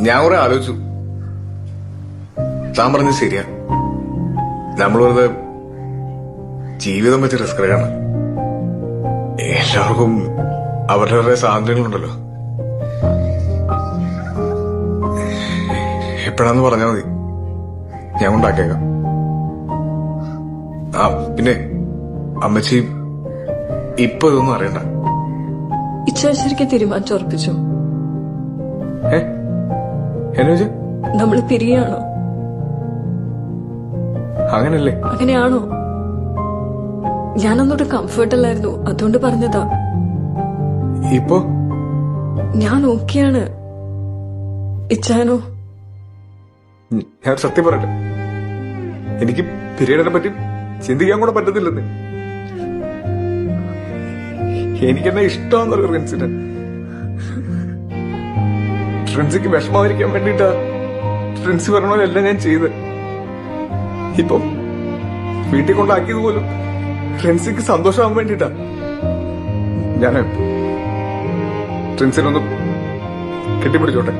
ഞാൻ കുറെ ആലോചിച്ചു. താൻ പറഞ്ഞത് ശരിയാ. നമ്മൾ വെറുതെ ജീവിതം വെച്ച് റിസ്ക് എടുക്കണം. എല്ലാവർക്കും അവരുടെ സ്വാതന്ത്ര്യങ്ങളുണ്ടല്ലോ. എപ്പോഴാന്ന് പറഞ്ഞാൽ മതി, ഞാൻ ഉണ്ടാക്കിയേക്കാം. ആ പിന്നെ അമ്മച്ചി ഇപ്പൊ ഇതൊന്നും അറിയണ്ട. ശരിക്കും തീരുമാനിച്ചു ഉറപ്പിച്ചു. എന്നു വെച്ചാ നമ്മള് പിരിയാണോ? അങ്ങനല്ലേ? അങ്ങനെയാണോ? ഞാനൊന്നോട്ട് കംഫർട്ട് അല്ലായിരുന്നു, അതുകൊണ്ട് പറഞ്ഞതാ. ഇപ്പോ ഞാൻ ഓക്കെയാണ്. ഇച്ചാനോ? ഞാൻ സത്യം പറയട്ടെ, എനിക്ക് പിരീഡിനെ പറ്റി ചിന്തിക്കാൻ കൂടെ പറ്റത്തില്ലെന്ന്. എനിക്കെന്നെ ഇഷ്ടമാണെന്നൊരു ഫ്രണ്ട്സിന്. ഫ്രണ്ട്സിക്ക് വിഷമാതിരിക്കാൻ വേണ്ടിട്ടാ ഫ്രണ്ട്സ് പറഞ്ഞ പോലെ എല്ലാം ഞാൻ ചെയ്ത്. ഇപ്പം വീട്ടിൽ കൊണ്ടാക്കിയത് പോലും ഫ്രണ്ട്സിക്ക് സന്തോഷമാകാൻ വേണ്ടിട്ടാ. ഞാൻ ഫ്രണ്ട്സിനൊന്ന് കെട്ടിപ്പിടിച്ചോട്ടെ.